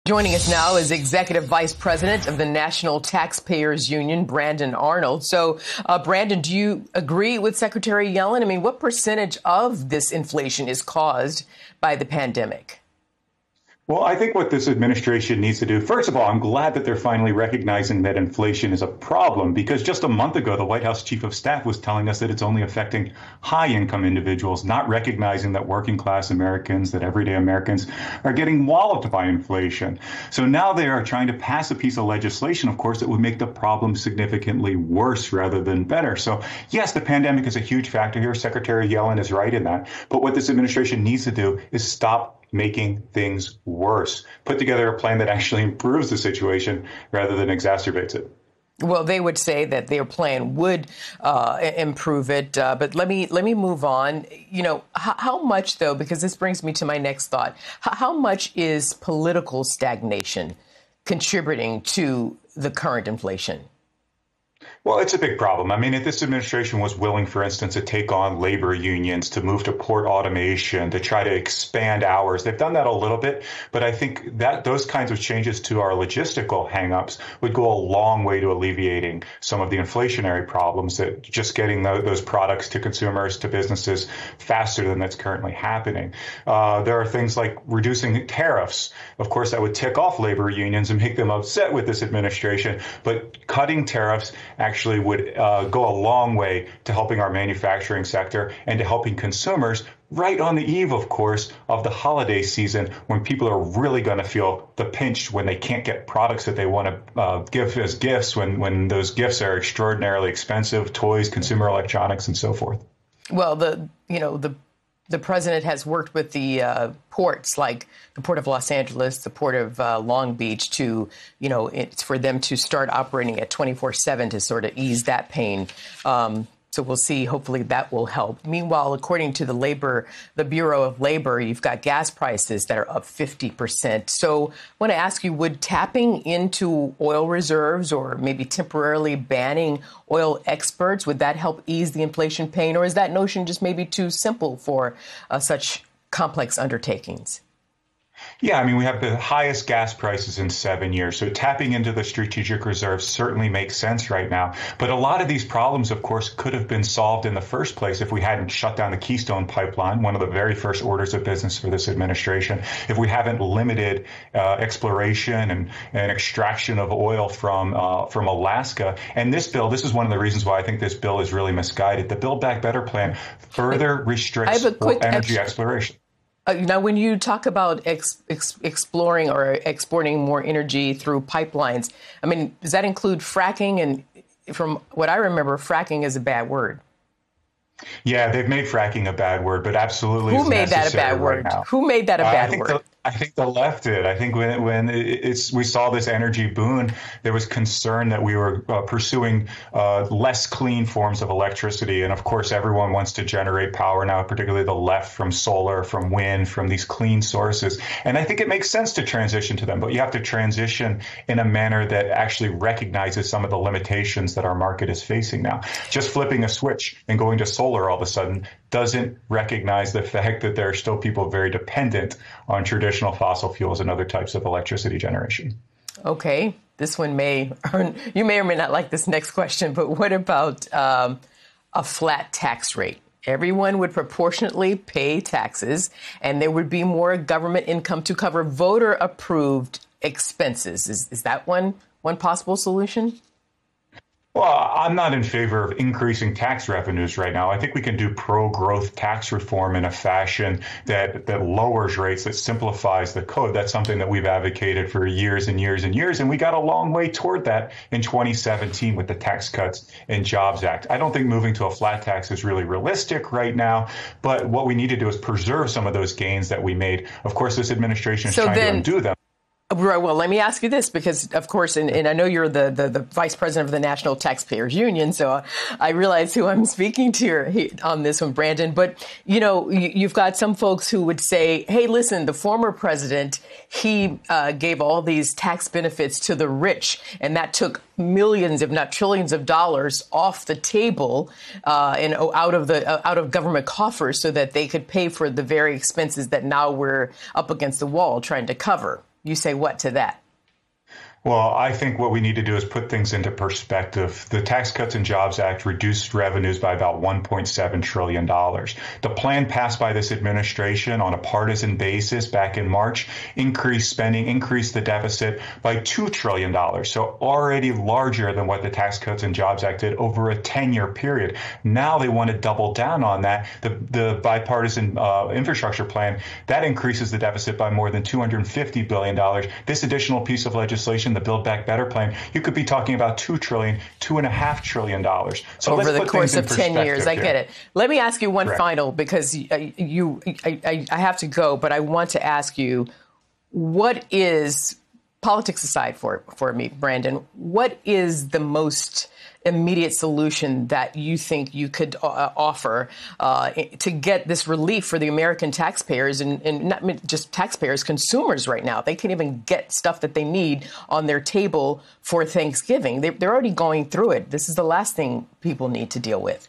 Joining us now is Executive Vice President of the National Taxpayers Union, Brandon Arnold. So, Brandon, do you agree with Secretary Yellen? I mean, what percentage of this inflation is caused by the pandemic? Well, I think what this administration needs to do, first of all, I'm glad that they're finally recognizing that inflation is a problem, because just a month ago, the White House Chief of Staff was telling us that it's only affecting high income individuals, not recognizing that working class Americans, that everyday Americans are getting walloped by inflation. So now they are trying to pass a piece of legislation, of course, that would make the problem significantly worse rather than better. So, yes, the pandemic is a huge factor here. Secretary Yellen is right in that. But what this administration needs to do is stop making things worse. Put together a plan that actually improves the situation rather than exacerbates it. Well, they would say that their plan would improve it. But let me move on. You know, how much, though, because this brings me to my next thought, how much is political stagnation contributing to the current inflation? Well, it's a big problem. I mean, if this administration was willing, for instance, to take on labor unions, to move to port automation, to try to expand hours, they've done that a little bit. But I think that those kinds of changes to our logistical hangups would go a long way to alleviating some of the inflationary problems, that just getting those products to consumers, to businesses faster than that's currently happening. There are things like reducing tariffs. Of course, that would tick off labor unions and make them upset with this administration. But cutting tariffs actually would go a long way to helping our manufacturing sector and to helping consumers right on the eve, of course, of the holiday season, when people are really going to feel the pinch when they can't get products that they want to give as gifts, when those gifts are extraordinarily expensive, toys, consumer electronics, and so forth. Well, the president has worked with the ports, like the Port of Los Angeles, the Port of Long Beach, to, it's for them to start operating at 24/7 to sort of ease that pain. So we'll see. Hopefully that will help. Meanwhile, according to the Bureau of Labor, you've got gas prices that are up 50%. So I want to ask you, would tapping into oil reserves or maybe temporarily banning oil exports, would that help ease the inflation pain? Or is that notion just maybe too simple for such complex undertakings? Yeah, I mean, we have the highest gas prices in 7 years. So tapping into the strategic reserves certainly makes sense right now. But a lot of these problems, of course, could have been solved in the first place if we hadn't shut down the Keystone Pipeline, one of the very first orders of business for this administration, if we haven't limited exploration and extraction of oil from Alaska. And this bill, this is one of the reasons why I think this bill is really misguided. The Build Back Better plan further restricts energy exploration. Now, when you talk about exploring or exporting more energy through pipelines, I mean, does that include fracking? And from what I remember, fracking is a bad word. Yeah, they've made fracking a bad word, but absolutely. Who made that a bad word? Who made that a bad word? I think the left did. I think when we saw this energy boon, there was concern that we were pursuing less clean forms of electricity. And of course, everyone wants to generate power now, particularly the left, from solar, from wind, from these clean sources. And I think it makes sense to transition to them, but you have to transition in a manner that actually recognizes some of the limitations that our market is facing now. Just flipping a switch and going to solar all of a sudden doesn't recognize the fact that there are still people very dependent on traditional fossil fuels and other types of electricity generation. Okay, this one you may or may not like this next question, but what about a flat tax rate? Everyone would proportionately pay taxes, and there would be more government income to cover voter-approved expenses. Is that one possible solution? Well, I'm not in favor of increasing tax revenues right now. I think we can do pro-growth tax reform in a fashion that lowers rates, that simplifies the code. That's something that we've advocated for years and years and years, and we got a long way toward that in 2017 with the Tax Cuts and Jobs Act. I don't think moving to a flat tax is really realistic right now, but what we need to do is preserve some of those gains that we made. Of course, this administration is trying to undo them. Right. Well, let me ask you this, because, of course, and I know you're the vice president of the National Taxpayers Union, so I realize who I'm speaking to on this one, Brandon. But, you've got some folks who would say, hey, listen, the former president, he gave all these tax benefits to the rich, and that took millions, if not trillions of dollars off the table and out of government coffers so that they could pay for the very expenses that now we're up against the wall trying to cover. You say what to that? Well, I think what we need to do is put things into perspective. The Tax Cuts and Jobs Act reduced revenues by about $1.7 trillion. The plan passed by this administration on a partisan basis back in March increased spending, increased the deficit by $2 trillion. So already larger than what the Tax Cuts and Jobs Act did over a 10-year period. Now they want to double down on that. The bipartisan infrastructure plan, that increases the deficit by more than $250 billion. This additional piece of legislation, the Build Back Better plan, you could be talking about $2 trillion, $2.5 trillion. So over the course of 10 years. I here. get it. Let me ask you one Correct. final, because I have to go, but I want to ask you, what is, politics aside for me, Brandon, what is the most immediate solution that you think you could offer to get this relief for the American taxpayers, and not just taxpayers, consumers right now? They can't even get stuff that they need on their table for Thanksgiving. They're already going through it. This is the last thing people need to deal with.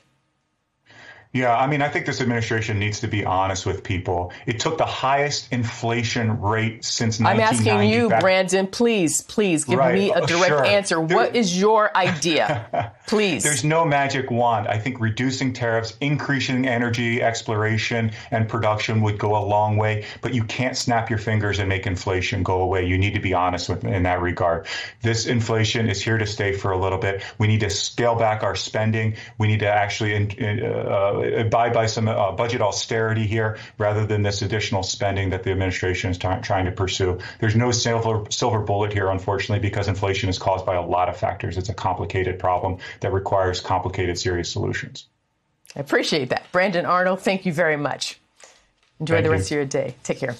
Yeah, I mean, I think this administration needs to be honest with people. It took the highest inflation rate since 1990. I'm asking you, Brandon, please give me a direct answer. What is your idea? Please. There's no magic wand. I think reducing tariffs, increasing energy exploration and production would go a long way, but you can't snap your fingers and make inflation go away. You need to be honest in that regard. This inflation is here to stay for a little bit. We need to scale back our spending. We need to actually abide by some budget austerity here rather than this additional spending that the administration is trying to pursue. There's no silver bullet here, unfortunately, because inflation is caused by a lot of factors. It's a complicated problem that requires complicated, serious solutions. I appreciate that. Brandon Arnold, thank you very much. Enjoy the rest of your day. Take care.